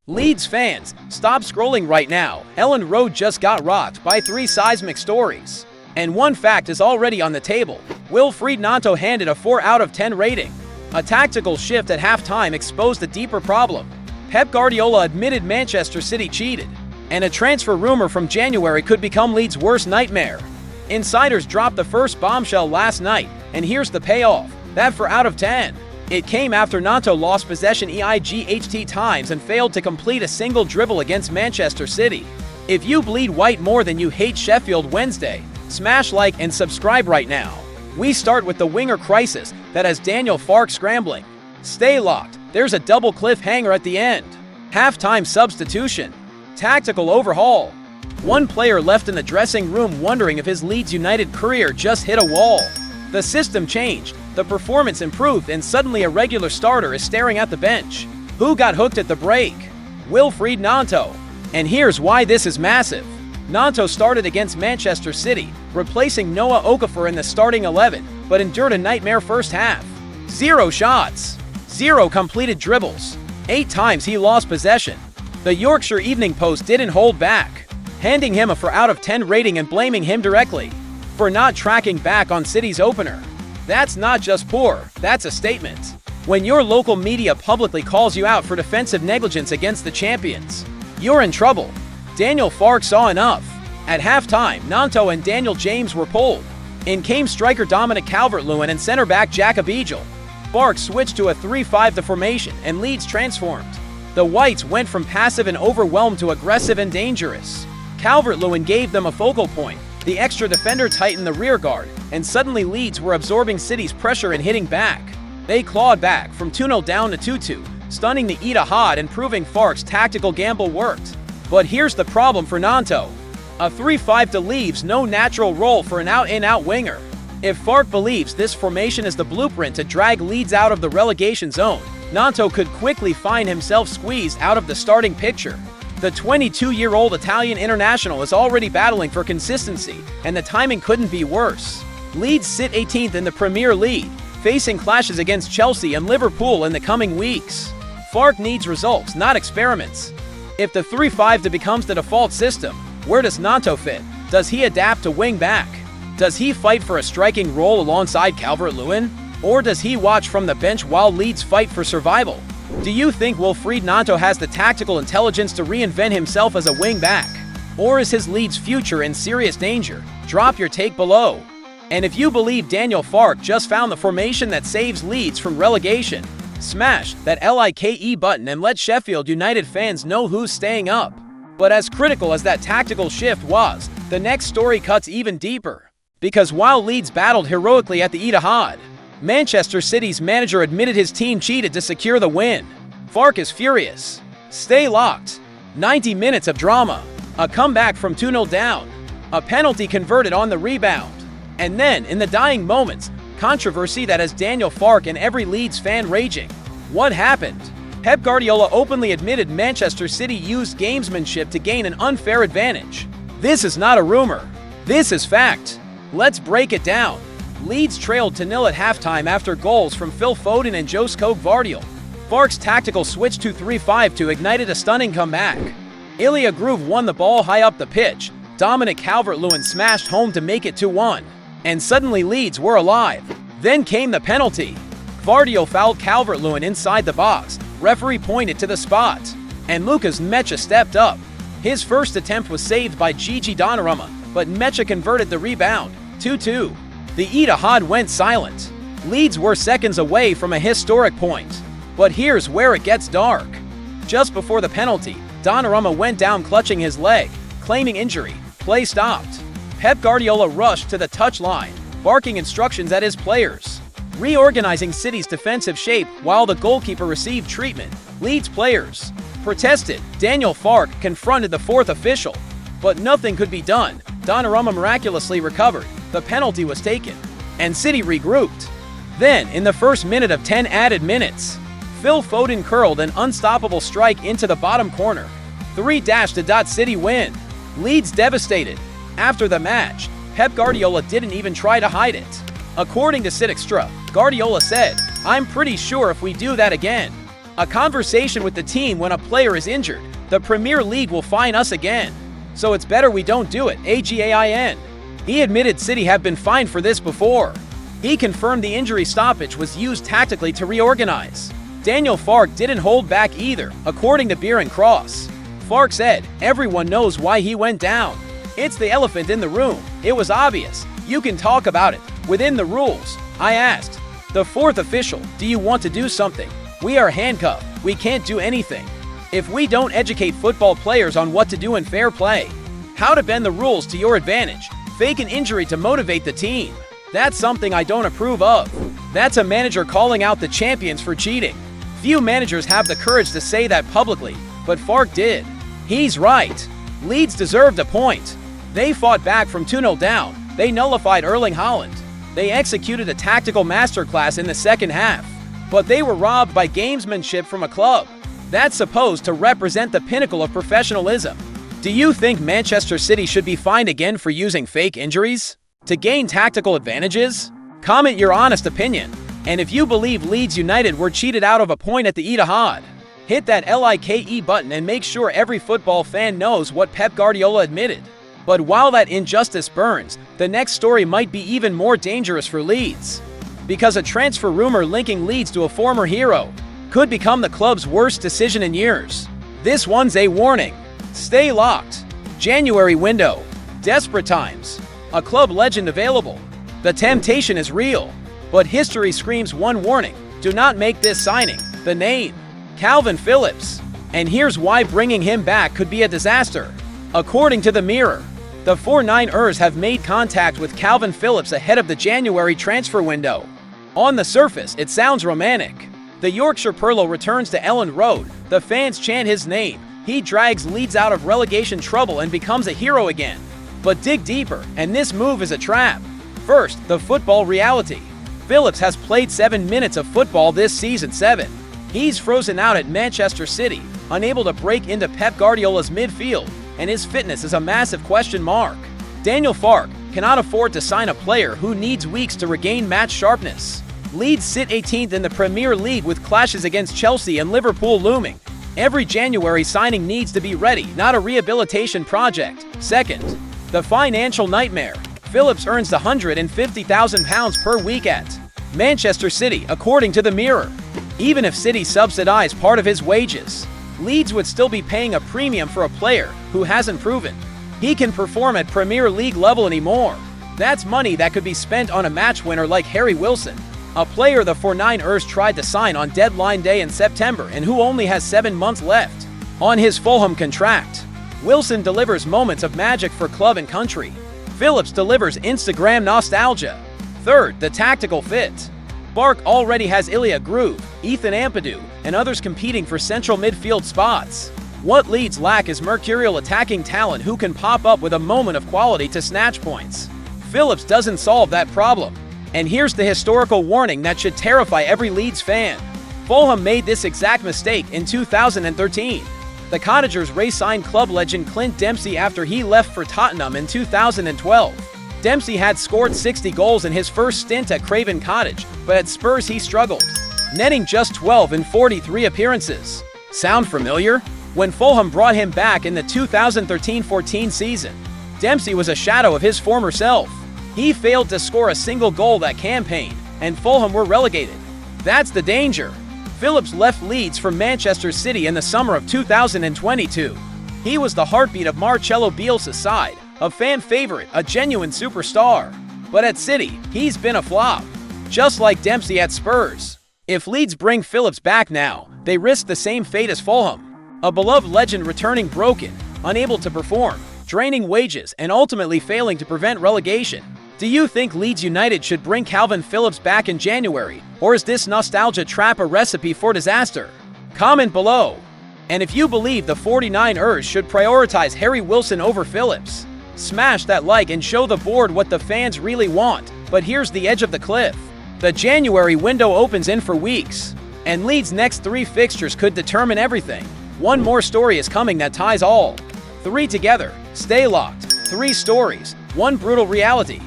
Leeds fans, stop scrolling right now. Elland Road just got rocked by 3 seismic stories. And one fact is already on the table. Wilfried Gnonto handed a 4 out of 10 rating. A tactical shift at halftime exposed a deeper problem. Pep Guardiola admitted Manchester City cheated. And a transfer rumor from January could become Leeds' worst nightmare. Insiders dropped the first bombshell last night, and here's the payoff. That 4 out of 10. It came after Gnonto lost possession EIGHT times and failed to complete a single dribble against Manchester City. If you bleed white more than you hate Sheffield Wednesday, smash like and subscribe right now. We start with the winger crisis that has Daniel Farke scrambling. Stay locked, there's a double cliffhanger at the end. Halftime substitution. Tactical overhaul. One player left in the dressing room wondering if his Leeds United career just hit a wall. The system changed, the performance improved, and suddenly a regular starter is staring at the bench. Who got hooked at the break? Wilfried Gnonto. And here's why this is massive. Gnonto started against Manchester City, replacing Noah Okafor in the starting 11, but endured a nightmare first half. 0 shots. 0 completed dribbles. 8 times he lost possession. The Yorkshire Evening Post didn't hold back, handing him a 4 out of 10 rating and blaming him directly for not tracking back on City's opener. That's not just poor, that's a statement. When your local media publicly calls you out for defensive negligence against the champions, you're in trouble. Daniel Farke saw enough. At halftime, Gnonto and Daniel James were pulled. In came striker Dominic Calvert-Lewin and center-back Jacob Eagle. Farke switched to a 3-5 formation and Leeds transformed. The Whites went from passive and overwhelmed to aggressive and dangerous. Calvert-Lewin gave them a focal point. The extra defender tightened the rear guard, and suddenly Leeds were absorbing City's pressure and hitting back. They clawed back from 2-0 down to 2-2, stunning the Etihad and proving Farke's tactical gamble worked. But here's the problem for Gnonto. A 3-5 leaves no natural role for an out-and-out winger. If Farke believes this formation is the blueprint to drag Leeds out of the relegation zone, Gnonto could quickly find himself squeezed out of the starting picture. The 22-year-old Italian international is already battling for consistency, and the timing couldn't be worse. Leeds sit 18th in the Premier League, facing clashes against Chelsea and Liverpool in the coming weeks. Farke needs results, not experiments. If the 3-5 becomes the default system, where does Gnonto fit? Does he adapt to wing back? Does he fight for a striking role alongside Calvert-Lewin? Or does he watch from the bench while Leeds fight for survival? Do you think Wilfried Gnonto has the tactical intelligence to reinvent himself as a wing-back? Or is his Leeds' future in serious danger? Drop your take below. And if you believe Daniel Farke just found the formation that saves Leeds from relegation, smash that like button and let Sheffield United fans know who's staying up. But as critical as that tactical shift was, the next story cuts even deeper. Because while Leeds battled heroically at the Etihad, Manchester City's manager admitted his team cheated to secure the win. Farke is furious. Stay locked. 90 minutes of drama. A comeback from 2-0 down. A penalty converted on the rebound. And then, in the dying moments, controversy that has Daniel Farke and every Leeds fan raging. What happened? Pep Guardiola openly admitted Manchester City used gamesmanship to gain an unfair advantage. This is not a rumor. This is fact. Let's break it down. Leeds trailed 2-0 at halftime after goals from Phil Foden and Josko Gvardiol. Farke's tactical switch to 3-5 ignited a stunning comeback. Ilya Groove won the ball high up the pitch. Dominic Calvert-Lewin smashed home to make it 2-1. And suddenly Leeds were alive. Then came the penalty. Gvardiol fouled Calvert-Lewin inside the box. Referee pointed to the spot. And Lucas Mecha stepped up. His first attempt was saved by Gigi Donnarumma, but Mecha converted the rebound. 2-2. The Etihad went silent. Leeds were seconds away from a historic point. But here's where it gets dark. Just before the penalty, Donnarumma went down clutching his leg, claiming injury. Play stopped. Pep Guardiola rushed to the touchline, barking instructions at his players, reorganizing City's defensive shape while the goalkeeper received treatment. Leeds players protested. Daniel Farke confronted the fourth official, but nothing could be done. Donnarumma miraculously recovered. The penalty was taken, and City regrouped. Then, in the first minute of 10 added minutes, Phil Foden curled an unstoppable strike into the bottom corner. 3-0 City win. Leeds devastated. After the match, Pep Guardiola didn't even try to hide it. According to Sit Extra, Guardiola said, "I'm pretty sure if we do that again, A conversation with the team when a player is injured. The Premier League will fine us again. So it's better we don't do it, AGAIN. He admitted City have been fined for this before. He confirmed the injury stoppage was used tactically to reorganize. Daniel Farke didn't hold back either, according to Beer and Cross. Farke said, everyone knows why he went down. It's the elephant in the room. It was obvious. You can talk about it. Within the rules. I asked. The fourth official, do you want to do something? We are handcuffed. We can't do anything. If we don't educate football players on what to do in fair play, how to bend the rules to your advantage, fake an injury to motivate the team, that's something I don't approve of. That's a manager calling out the champions for cheating. Few managers have the courage to say that publicly, but Farke did. He's right. Leeds deserved a point. They fought back from 2-0 down. They nullified Erling Haaland. They executed a tactical masterclass in the second half. But they were robbed by gamesmanship from a club that's supposed to represent the pinnacle of professionalism. Do you think Manchester City should be fined again for using fake injuries to gain tactical advantages? Comment your honest opinion. And if you believe Leeds United were cheated out of a point at the Etihad, hit that like button and make sure every football fan knows what Pep Guardiola admitted. But while that injustice burns, the next story might be even more dangerous for Leeds. Because a transfer rumor linking Leeds to a former hero could become the club's worst decision in years. This one's a warning. Stay locked. January window. Desperate times. A club legend available. The temptation is real. But history screams one warning. Do not make this signing. The name. Calvin Phillips. And here's why bringing him back could be a disaster. According to the Mirror, the 49ers have made contact with Calvin Phillips ahead of the January transfer window. On the surface, it sounds romantic. The Yorkshire Purlo returns to Elland Road. The fans chant his name. He drags Leeds out of relegation trouble and becomes a hero again. But dig deeper, and this move is a trap. First, the football reality. Phillips has played 7 minutes of football this season 7. He's frozen out at Manchester City, unable to break into Pep Guardiola's midfield, and his fitness is a massive question mark. Daniel Farke cannot afford to sign a player who needs weeks to regain match sharpness. Leeds sit 18th in the Premier League with clashes against Chelsea and Liverpool looming. Every January signing needs to be ready, not a rehabilitation project. Second, the financial nightmare. Phillips earns £150,000 per week at Manchester City, according to the Mirror. Even if City subsidized part of his wages, Leeds would still be paying a premium for a player who hasn't proven he can perform at Premier League level anymore. That's money that could be spent on a match winner like Harry Wilson, a player the 49ers tried to sign on deadline day in September and who only has 7 months left on his Fulham contract. Wilson delivers moments of magic for club and country. Phillips delivers Instagram nostalgia. Third, the tactical fit. Farke already has Ilya Groove, Ethan Ampadu, and others competing for central midfield spots. What Leeds lack is mercurial attacking talent who can pop up with a moment of quality to snatch points. Phillips doesn't solve that problem. And here's the historical warning that should terrify every Leeds fan. Fulham made this exact mistake in 2013. The Cottagers re-signed club legend Clint Dempsey after he left for Tottenham in 2012. Dempsey had scored 60 goals in his first stint at Craven Cottage, but at Spurs he struggled, netting just 12 in 43 appearances. Sound familiar? When Fulham brought him back in the 2013-14 season, Dempsey was a shadow of his former self. He failed to score a single goal that campaign, and Fulham were relegated. That's the danger. Phillips left Leeds for Manchester City in the summer of 2022. He was the heartbeat of Marcelo Bielsa's side, a fan favorite, a genuine superstar. But at City, he's been a flop, just like Dempsey at Spurs. If Leeds bring Phillips back now, they risk the same fate as Fulham. A beloved legend returning broken, unable to perform, draining wages, and ultimately failing to prevent relegation. Do you think Leeds United should bring Calvin Phillips back in January, or is this nostalgia trap a recipe for disaster? Comment below. And if you believe the 49ers should prioritize Harry Wilson over Phillips, smash that like and show the board what the fans really want. But here's the edge of the cliff. The January window opens in for weeks, and Leeds' next 3 fixtures could determine everything. One more story is coming that ties all 3 together. Stay locked. 3 stories, 1 brutal reality.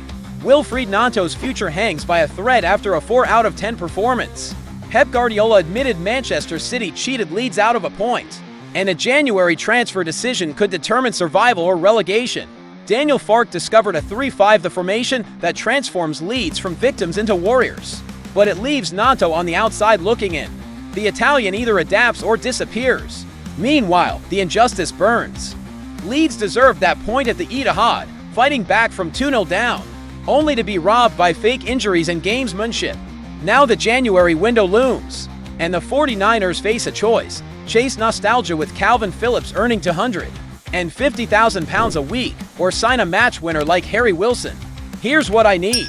Wilfried Gnonto's future hangs by a thread after a 4 out of 10 performance. Pep Guardiola admitted Manchester City cheated Leeds out of a point, and a January transfer decision could determine survival or relegation. Daniel Farke discovered a 3-5 the formation that transforms Leeds from victims into warriors. But it leaves Nanto on the outside looking in. The Italian either adapts or disappears. Meanwhile, the injustice burns. Leeds deserved that point at the Etihad, fighting back from 2-0 down, only to be robbed by fake injuries and gamesmanship. Now the January window looms, and the 49ers face a choice: chase nostalgia with Calvin Phillips earning £250,000 a week, or sign a match winner like Harry Wilson. Here's what I need.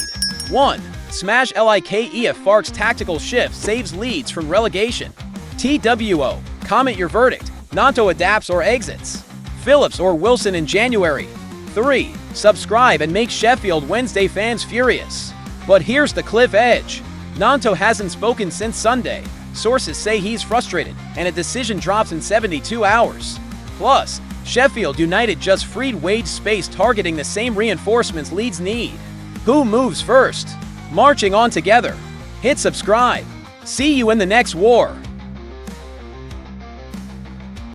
1. Smash like if Farke's tactical shift saves Leeds from relegation. TWO. Comment your verdict. Nanto adapts or exits. Phillips or Wilson in January. 3. Subscribe and make Sheffield Wednesday fans furious. But here's the cliff edge. Nanto hasn't spoken since Sunday. Sources say he's frustrated, and a decision drops in 72 hours. Plus, Sheffield United just freed wage space targeting the same reinforcements Leeds need. Who moves first? Marching on together. Hit subscribe. See you in the next war.